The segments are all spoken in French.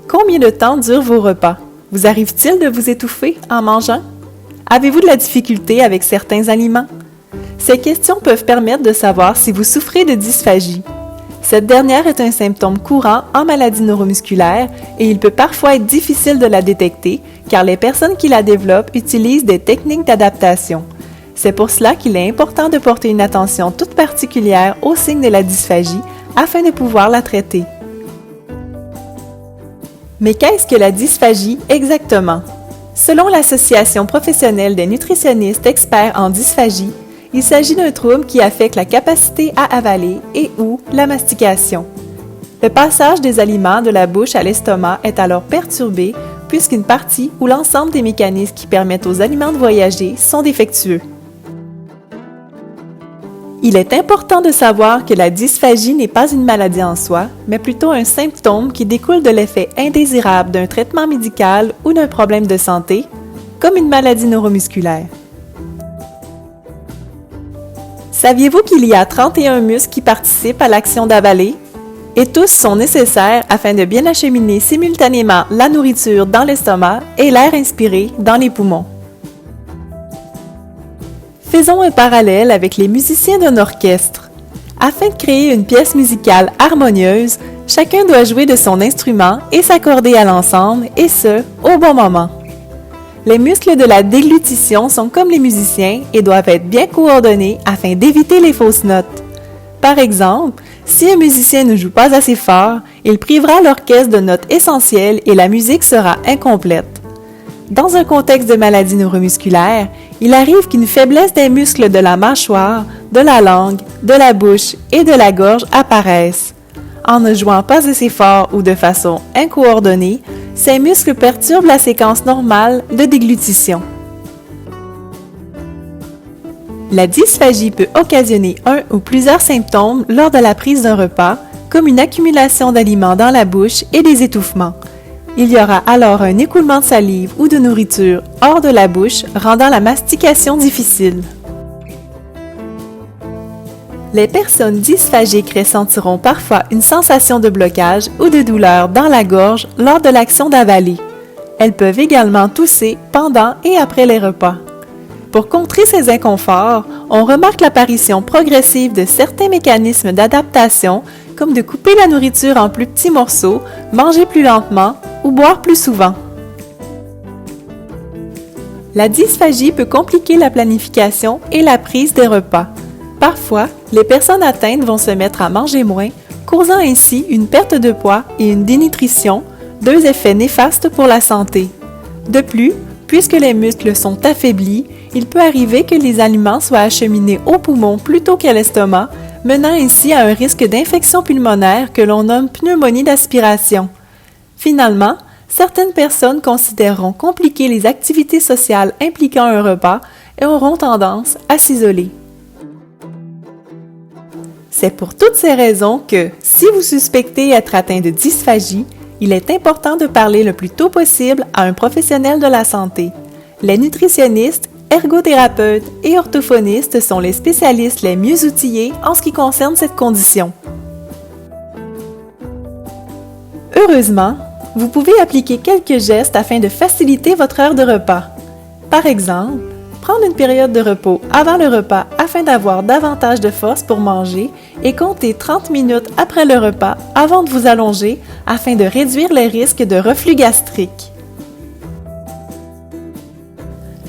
Combien de temps durent vos repas? Vous arrive-t-il de vous étouffer en mangeant? Avez-vous de la difficulté avec certains aliments? Ces questions peuvent permettre de savoir si vous souffrez de dysphagie. Cette dernière est un symptôme courant en maladie neuromusculaire et il peut parfois être difficile de la détecter car les personnes qui la développent utilisent des techniques d'adaptation. C'est pour cela qu'il est important de porter une attention toute particulière aux signes de la dysphagie afin de pouvoir la traiter. Mais qu'est-ce que la dysphagie exactement? Selon l'Association professionnelle des nutritionnistes experts en dysphagie, il s'agit d'un trouble qui affecte la capacité à avaler et ou la mastication. Le passage des aliments de la bouche à l'estomac est alors perturbé puisqu'une partie ou l'ensemble des mécanismes qui permettent aux aliments de voyager sont défectueux. Il est important de savoir que la dysphagie n'est pas une maladie en soi, mais plutôt un symptôme qui découle de l'effet indésirable d'un traitement médical ou d'un problème de santé, comme une maladie neuromusculaire. Saviez-vous qu'il y a 31 muscles qui participent à l'action d'avaler? Et tous sont nécessaires afin de bien acheminer simultanément la nourriture dans l'estomac et l'air inspiré dans les poumons. Faisons un parallèle avec les musiciens d'un orchestre. Afin de créer une pièce musicale harmonieuse, chacun doit jouer de son instrument et s'accorder à l'ensemble, et ce, au bon moment. Les muscles de la déglutition sont comme les musiciens et doivent être bien coordonnés afin d'éviter les fausses notes. Par exemple, si un musicien ne joue pas assez fort, il privera l'orchestre de notes essentielles et la musique sera incomplète. Dans un contexte de maladie neuromusculaire, il arrive qu'une faiblesse des muscles de la mâchoire, de la langue, de la bouche et de la gorge apparaisse. En ne jouant pas assez fort ou de façon incoordonnée, ces muscles perturbent la séquence normale de déglutition. La dysphagie peut occasionner un ou plusieurs symptômes lors de la prise d'un repas, comme une accumulation d'aliments dans la bouche et des étouffements. Il y aura alors un écoulement de salive ou de nourriture hors de la bouche, rendant la mastication difficile. Les personnes dysphagiques ressentiront parfois une sensation de blocage ou de douleur dans la gorge lors de l'action d'avaler. Elles peuvent également tousser pendant et après les repas. Pour contrer ces inconforts, on remarque l'apparition progressive de certains mécanismes d'adaptation, comme de couper la nourriture en plus petits morceaux, manger plus lentement ou boire plus souvent. La dysphagie peut compliquer la planification et la prise des repas. Parfois, les personnes atteintes vont se mettre à manger moins, causant ainsi une perte de poids et une dénutrition, deux effets néfastes pour la santé. De plus, puisque les muscles sont affaiblis, il peut arriver que les aliments soient acheminés aux poumons plutôt qu'à l'estomac, menant ainsi à un risque d'infection pulmonaire que l'on nomme pneumonie d'aspiration. Finalement, certaines personnes considéreront compliquer les activités sociales impliquant un repas et auront tendance à s'isoler. C'est pour toutes ces raisons que, si vous suspectez être atteint de dysphagie, il est important de parler le plus tôt possible à un professionnel de la santé. Les nutritionnistes, ergothérapeutes et orthophonistes sont les spécialistes les mieux outillés en ce qui concerne cette condition. Heureusement, vous pouvez appliquer quelques gestes afin de faciliter votre heure de repas. Par exemple, prendre une période de repos avant le repas afin d'avoir davantage de force pour manger et compter 30 minutes après le repas avant de vous allonger afin de réduire les risques de reflux gastrique.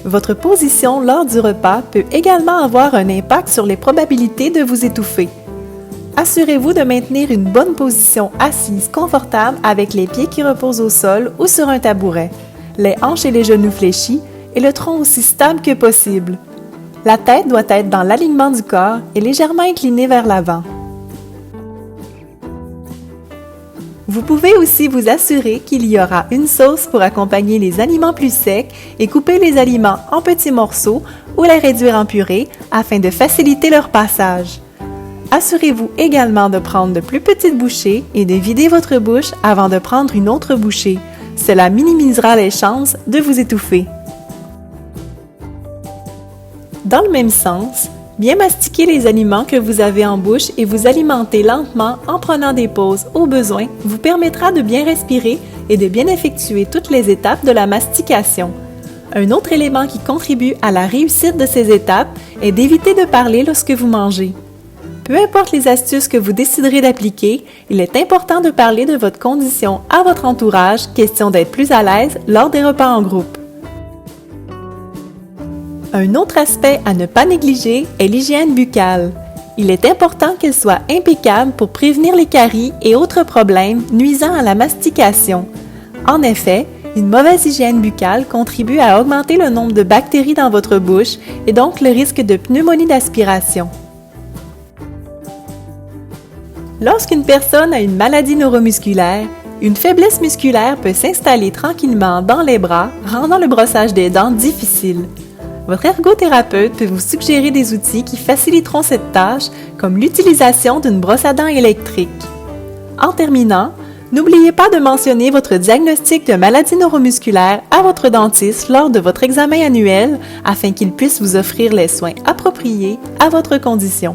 Votre position lors du repas peut également avoir un impact sur les probabilités de vous étouffer. Assurez-vous de maintenir une bonne position assise confortable avec les pieds qui reposent au sol ou sur un tabouret, les hanches et les genoux fléchis et le tronc aussi stable que possible. La tête doit être dans l'alignement du corps et légèrement inclinée vers l'avant. Vous pouvez aussi vous assurer qu'il y aura une sauce pour accompagner les aliments plus secs et couper les aliments en petits morceaux ou les réduire en purée afin de faciliter leur passage. Assurez-vous également de prendre de plus petites bouchées et de vider votre bouche avant de prendre une autre bouchée. Cela minimisera les chances de vous étouffer. Dans le même sens, bien mastiquer les aliments que vous avez en bouche et vous alimenter lentement en prenant des pauses au besoin vous permettra de bien respirer et de bien effectuer toutes les étapes de la mastication. Un autre élément qui contribue à la réussite de ces étapes est d'éviter de parler lorsque vous mangez. Peu importe les astuces que vous déciderez d'appliquer, il est important de parler de votre condition à votre entourage, question d'être plus à l'aise lors des repas en groupe. Un autre aspect à ne pas négliger est l'hygiène buccale. Il est important qu'elle soit impeccable pour prévenir les caries et autres problèmes nuisant à la mastication. En effet, une mauvaise hygiène buccale contribue à augmenter le nombre de bactéries dans votre bouche et donc le risque de pneumonie d'aspiration. Lorsqu'une personne a une maladie neuromusculaire, une faiblesse musculaire peut s'installer tranquillement dans les bras, rendant le brossage des dents difficile. Votre ergothérapeute peut vous suggérer des outils qui faciliteront cette tâche, comme l'utilisation d'une brosse à dents électrique. En terminant, n'oubliez pas de mentionner votre diagnostic de maladie neuromusculaire à votre dentiste lors de votre examen annuel afin qu'il puisse vous offrir les soins appropriés à votre condition.